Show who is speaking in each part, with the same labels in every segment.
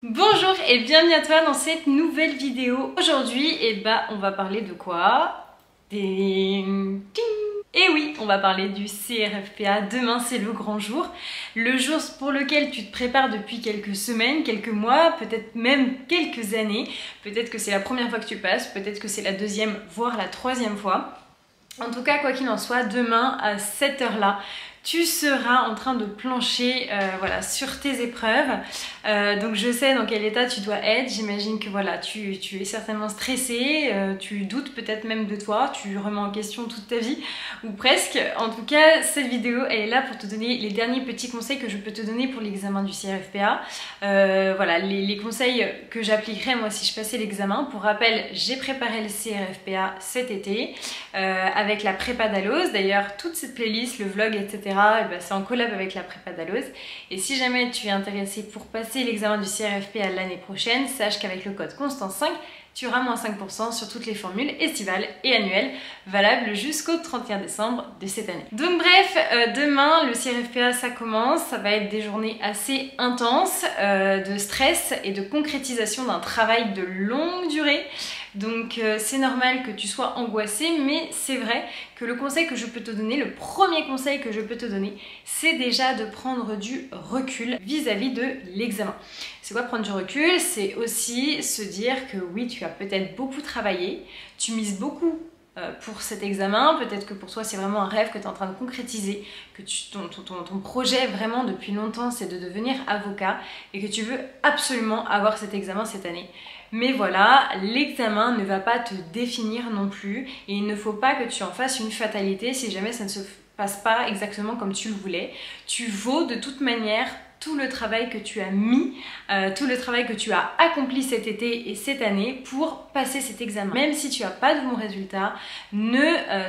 Speaker 1: Bonjour et bienvenue à toi dans cette nouvelle vidéo. Aujourd'hui, on va parler de quoi? Ding, ding. Et oui, on va parler du CRFPA. Demain, c'est le grand jour. Le jour pour lequel tu te prépares depuis quelques semaines, quelques mois, peut-être même quelques années. Peut-être que c'est la première fois que tu passes, peut-être que c'est la deuxième, voire la troisième fois. En tout cas, quoi qu'il en soit, demain à cette heure-là, tu seras en train de plancher voilà, sur tes épreuves. Donc je sais dans quel état tu dois être. J'imagine que voilà, tu es certainement stressé, tu doutes peut-être même de toi, tu remets en question toute ta vie, ou presque. En tout cas, cette vidéo, elle est là pour te donner les derniers petits conseils que je peux te donner pour l'examen du CRFPA. Voilà, les conseils que j'appliquerai moi si je passais l'examen. Pour rappel, j'ai préparé le CRFPA cet été avec la prépa Dalloz. D'ailleurs, toute cette playlist, le vlog, etc., c'est en collab avec la prépa Dalloz. Et si jamais tu es intéressé pour passer l'examen du CRFPA l'année prochaine, sache qu'avec le code CONSTANCE5, tu auras moins 5% sur toutes les formules estivales et annuelles, valables jusqu'au 31 décembre de cette année. Donc bref, demain, le CRFPA, ça commence. Ça va être des journées assez intenses, de stress et de concrétisation d'un travail de longue durée. Donc c'est normal que tu sois angoissé, mais c'est vrai que le conseil que je peux te donner, le premier conseil que je peux te donner, c'est déjà de prendre du recul vis-à-vis de l'examen. C'est quoi prendre du recul? C'est aussi se dire que oui, tu as peut-être beaucoup travaillé, tu mises beaucoup pour cet examen, peut-être que pour toi c'est vraiment un rêve que tu es en train de concrétiser, que ton projet vraiment depuis longtemps c'est de devenir avocat et que tu veux absolument avoir cet examen cette année. Mais voilà, l'examen ne va pas te définir non plus et il ne faut pas que tu en fasses une fatalité si jamais ça ne se passe pas exactement comme tu le voulais. Tu vaux de toute manière tout le travail que tu as mis, tout le travail que tu as accompli cet été et cette année pour passer cet examen. Même si tu n'as pas de bons résultats,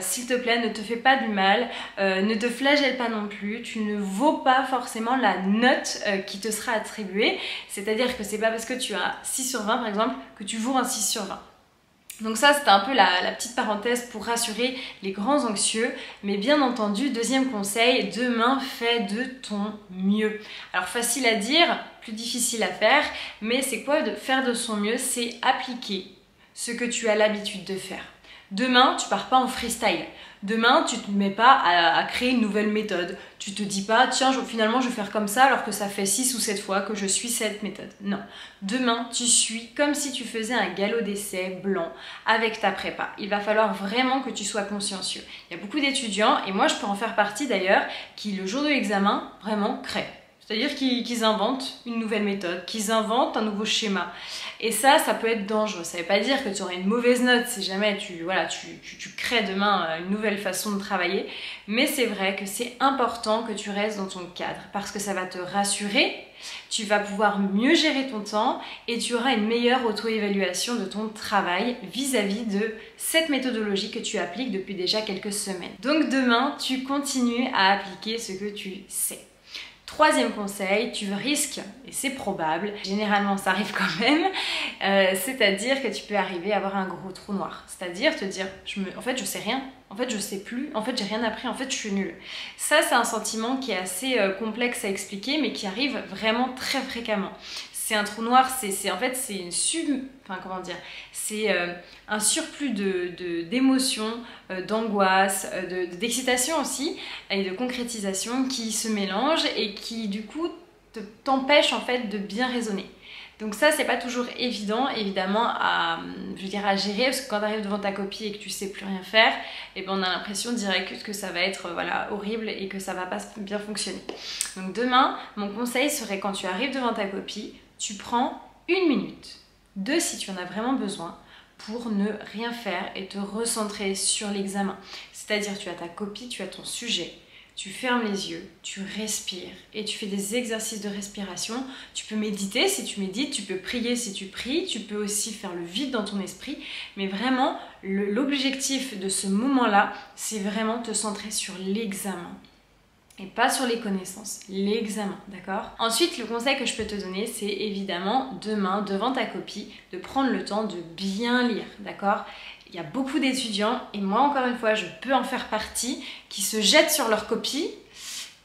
Speaker 1: s'il te plaît, ne te fais pas du mal, ne te flagelle pas non plus, tu ne vaux pas forcément la note qui te sera attribuée, c'est-à-dire que c'est pas parce que tu as 6 sur 20 par exemple que tu vaux un 6 sur 20. Donc ça, c'était un peu la petite parenthèse pour rassurer les grands anxieux. Mais bien entendu, deuxième conseil, demain, fais de ton mieux. Alors facile à dire, plus difficile à faire, mais c'est quoi de faire de son mieux? C'est appliquer ce que tu as l'habitude de faire. Demain, tu pars pas en freestyle. Demain, tu te mets pas à créer une nouvelle méthode. Tu te dis pas, tiens, finalement, je vais faire comme ça alors que ça fait 6 ou 7 fois que je suis cette méthode. Non. Demain, tu suis comme si tu faisais un galop d'essai blanc avec ta prépa. Il va falloir vraiment que tu sois consciencieux. Il y a beaucoup d'étudiants, et moi je peux en faire partie d'ailleurs, qui le jour de l'examen, vraiment créent. C'est-à-dire qu'ils inventent une nouvelle méthode, qu'ils inventent un nouveau schéma. Et ça peut être dangereux. Ça ne veut pas dire que tu auras une mauvaise note si jamais tu crées demain une nouvelle façon de travailler. Mais c'est vrai que c'est important que tu restes dans ton cadre parce que ça va te rassurer, tu vas pouvoir mieux gérer ton temps et tu auras une meilleure auto-évaluation de ton travail vis-à-vis de cette méthodologie que tu appliques depuis déjà quelques semaines. Donc demain, tu continues à appliquer ce que tu sais. Troisième conseil, tu risques, et c'est probable, généralement ça arrive quand même, c'est-à-dire que tu peux arriver à avoir un gros trou noir. C'est-à-dire te dire, en fait je sais rien, en fait je sais plus, en fait j'ai rien appris, en fait je suis nulle. Ça c'est un sentiment qui est assez complexe à expliquer mais qui arrive vraiment très fréquemment. C'est un trou noir, c'est un surplus d'émotions, d'angoisse, d'excitation aussi et de concrétisation qui se mélangent et qui du coup t'empêchent en fait de bien raisonner. Donc ça, c'est pas toujours évident, évidemment, à gérer, parce que quand tu arrives devant ta copie et que tu sais plus rien faire, on a l'impression direct que ça va être horrible et que ça va pas bien fonctionner. Donc demain, mon conseil serait quand tu arrives devant ta copie, tu prends 1 minute, 2 si tu en as vraiment besoin, pour ne rien faire et te recentrer sur l'examen. C'est-à-dire tu as ta copie, tu as ton sujet, tu fermes les yeux, tu respires et tu fais des exercices de respiration. Tu peux méditer si tu médites, tu peux prier si tu pries, tu peux aussi faire le vide dans ton esprit. Mais vraiment, l'objectif de ce moment-là, c'est vraiment te centrer sur l'examen. Et pas sur les connaissances, l'examen, d'accord? Ensuite, le conseil que je peux te donner, c'est évidemment demain, devant ta copie, de prendre le temps de bien lire, d'accord? Il y a beaucoup d'étudiants, et moi encore une fois, je peux en faire partie, qui se jettent sur leur copie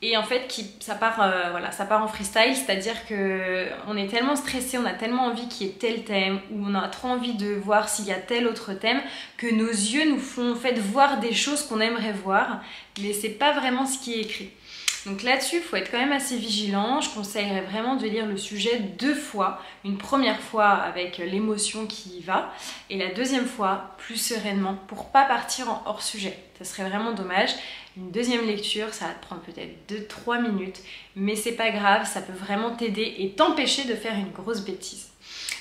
Speaker 1: et en fait ça part en freestyle, c'est-à-dire que on est tellement stressé, on a tellement envie qu'il y ait tel thème, ou on a trop envie de voir s'il y a tel autre thème, que nos yeux nous font en fait voir des choses qu'on aimerait voir, mais c'est pas vraiment ce qui est écrit. Donc là-dessus, il faut être quand même assez vigilant. Je conseillerais vraiment de lire le sujet 2 fois. Une première fois avec l'émotion qui y va, et la deuxième fois plus sereinement, pour pas partir en hors sujet. Ça serait vraiment dommage. Une deuxième lecture, ça va te prendre peut-être 2-3 minutes, mais c'est pas grave, ça peut vraiment t'aider et t'empêcher de faire une grosse bêtise.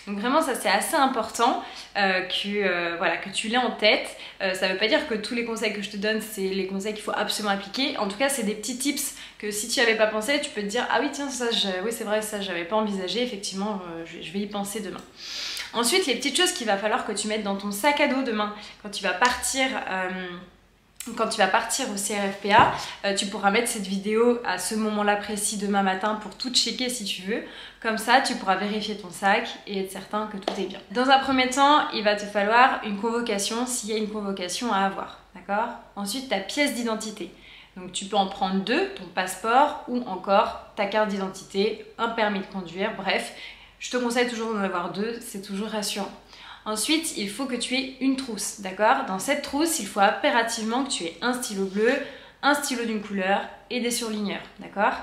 Speaker 1: Donc vraiment ça c'est assez important que tu l'aies en tête. Ça veut pas dire que tous les conseils que je te donne c'est les conseils qu'il faut absolument appliquer. En tout cas c'est des petits tips que si tu n'y avais pas pensé, tu peux te dire ah oui tiens oui c'est vrai ça j'avais pas envisagé, effectivement je vais y penser demain. Ensuite les petites choses qu'il va falloir que tu mettes dans ton sac à dos demain quand tu vas partir au CRFPA, tu pourras mettre cette vidéo à ce moment-là précis demain matin pour tout checker si tu veux. Comme ça, tu pourras vérifier ton sac et être certain que tout est bien. Dans un premier temps, il va te falloir une convocation s'il y a une convocation à avoir. D'accord ? Ensuite, ta pièce d'identité. Donc tu peux en prendre 2, ton passeport ou encore ta carte d'identité, un permis de conduire, bref. Je te conseille toujours d'en avoir 2, c'est toujours rassurant. Ensuite, il faut que tu aies une trousse, d'accord? Dans cette trousse, il faut impérativement que tu aies un stylo bleu, un stylo d'une couleur et des surligneurs, d'accord?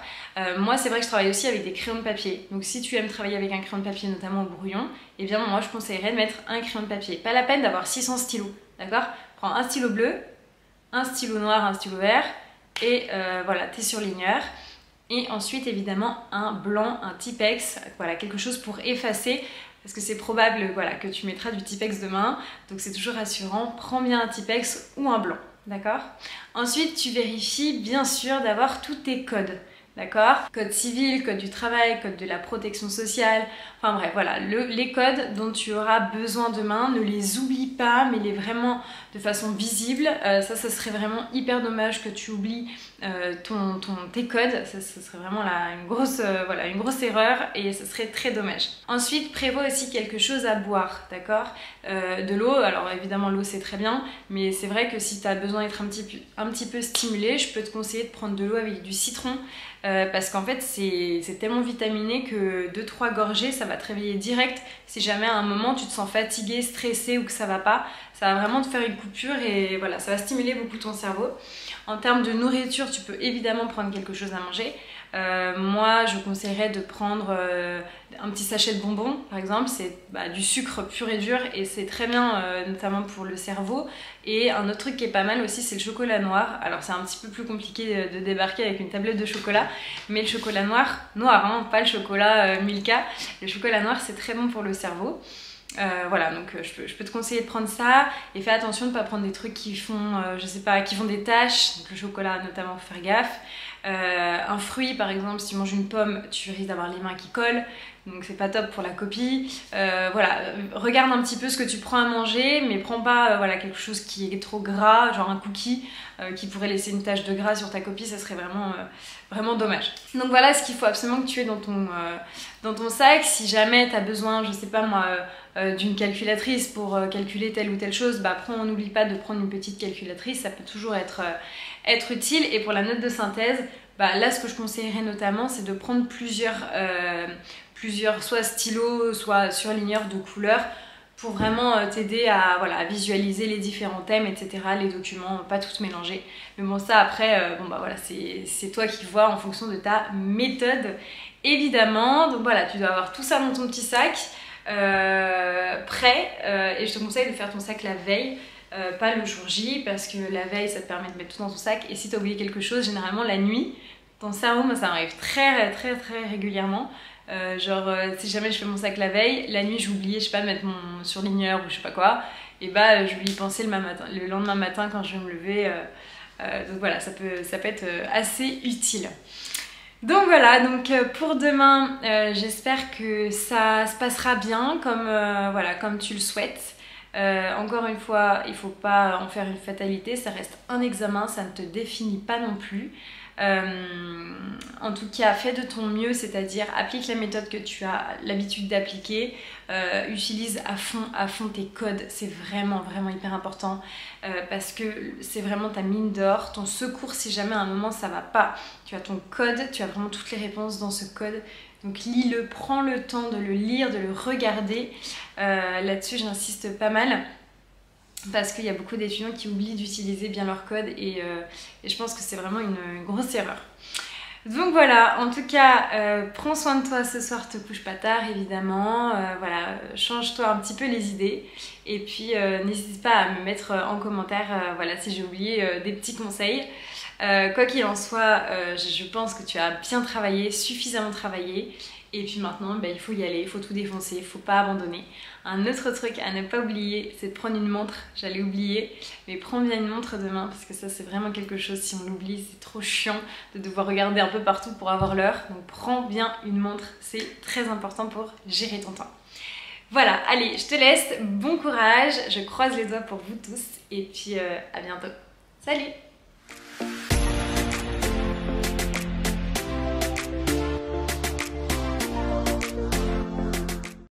Speaker 1: Moi, c'est vrai que je travaille aussi avec des crayons de papier. Donc, si tu aimes travailler avec un crayon de papier, notamment au brouillon, eh bien, moi, je conseillerais de mettre un crayon de papier. Pas la peine d'avoir 600 stylos, d'accord? Prends un stylo bleu, un stylo noir, un stylo vert et voilà, tes surligneurs. Et ensuite, évidemment, un blanc, un Tipex, voilà, quelque chose pour effacer. Parce que c'est probable voilà, que tu mettras du Tipex demain, donc c'est toujours rassurant. Prends bien un Tipex ou un blanc, d'accord? Ensuite, tu vérifies bien sûr d'avoir tous tes codes, d'accord? Code civil, code du travail, code de la protection sociale, enfin bref, voilà, les codes dont tu auras besoin demain, ne les oublie pas, mais les vraiment de façon visible. Ça serait vraiment hyper dommage que tu oublies tes codes, ça serait vraiment une grosse erreur et ça serait très dommage. Ensuite, prévois aussi quelque chose à boire, d'accord? De l'eau, alors évidemment l'eau c'est très bien, mais c'est vrai que si tu as besoin d'être un petit peu stimulé, je peux te conseiller de prendre de l'eau avec du citron, parce qu'en fait c'est tellement vitaminé que 2-3 gorgées ça va te réveiller direct si jamais à un moment tu te sens fatigué, stressé ou que ça va pas. Ça va vraiment te faire une coupure et voilà, ça va stimuler beaucoup ton cerveau. En termes de nourriture, tu peux évidemment prendre quelque chose à manger. Moi, je conseillerais de prendre un petit sachet de bonbons, par exemple. C'est du sucre pur et dur et c'est très bien, notamment pour le cerveau. Et un autre truc qui est pas mal aussi, c'est le chocolat noir. Alors, c'est un petit peu plus compliqué de débarquer avec une tablette de chocolat, mais le chocolat noir, hein, pas le chocolat Milka. Le chocolat noir, c'est très bon pour le cerveau. Voilà, donc je peux te conseiller de prendre ça et fais attention de ne pas prendre des trucs qui font, qui font des taches, donc le chocolat notamment, faut faire gaffe. Un fruit par exemple, si tu manges une pomme, tu risques d'avoir les mains qui collent, donc c'est pas top pour la copie. Voilà, regarde un petit peu ce que tu prends à manger, mais prends pas quelque chose qui est trop gras, genre un cookie qui pourrait laisser une tache de gras sur ta copie, ça serait vraiment dommage. Donc voilà ce qu'il faut absolument que tu aies dans ton sac. Si jamais tu as besoin, je sais pas moi, d'une calculatrice pour calculer telle ou telle chose, n'oublie pas de prendre une petite calculatrice, ça peut toujours être utile. Et pour la note de synthèse, là ce que je conseillerais notamment c'est de prendre plusieurs soit stylos, soit surligneurs de couleurs pour vraiment t'aider à visualiser les différents thèmes, etc., les documents, pas tous mélanger. Mais bon, ça après, c'est toi qui vois en fonction de ta méthode, évidemment. Donc voilà, tu dois avoir tout ça dans ton petit sac, prêt, et je te conseille de faire ton sac la veille, pas le jour J, parce que la veille, ça te permet de mettre tout dans ton sac, et si tu as oublié quelque chose, généralement la nuit, ton cerveau, moi ça m'arrive très régulièrement, si jamais je fais mon sac la veille, la nuit j'oubliais, je sais pas, de mettre mon surligneur ou je sais pas quoi, et je vais y penser le lendemain matin quand je vais me lever, donc voilà, ça peut être assez utile. Donc voilà, pour demain, j'espère que ça se passera bien comme tu le souhaites. Encore une fois, il ne faut pas en faire une fatalité, ça reste un examen, ça ne te définit pas non plus. En tout cas, fais de ton mieux, c'est-à-dire applique la méthode que tu as l'habitude d'appliquer, utilise à fond tes codes, c'est vraiment hyper important parce que c'est vraiment ta mine d'or, ton secours si jamais à un moment ça va pas. Tu as ton code, tu as vraiment toutes les réponses dans ce code. Donc lis-le, prends le temps de le lire, de le regarder. Là-dessus, j'insiste pas mal. Parce qu'il y a beaucoup d'étudiants qui oublient d'utiliser bien leur code et je pense que c'est vraiment une grosse erreur. Donc voilà, en tout cas, prends soin de toi ce soir, te couche pas tard évidemment, voilà, change-toi un petit peu les idées et puis n'hésite pas à me mettre en commentaire voilà, si j'ai oublié des petits conseils. Quoi qu'il en soit, je pense que tu as bien travaillé, suffisamment travaillé. Et puis maintenant, il faut y aller, il faut tout défoncer, il faut pas abandonner. Un autre truc à ne pas oublier, c'est de prendre une montre. J'allais oublier, mais prends bien une montre demain parce que ça c'est vraiment quelque chose, si on l'oublie, c'est trop chiant de devoir regarder un peu partout pour avoir l'heure. Donc prends bien une montre, c'est très important pour gérer ton temps. Voilà, allez, je te laisse, bon courage, je croise les doigts pour vous tous et puis à bientôt. Salut!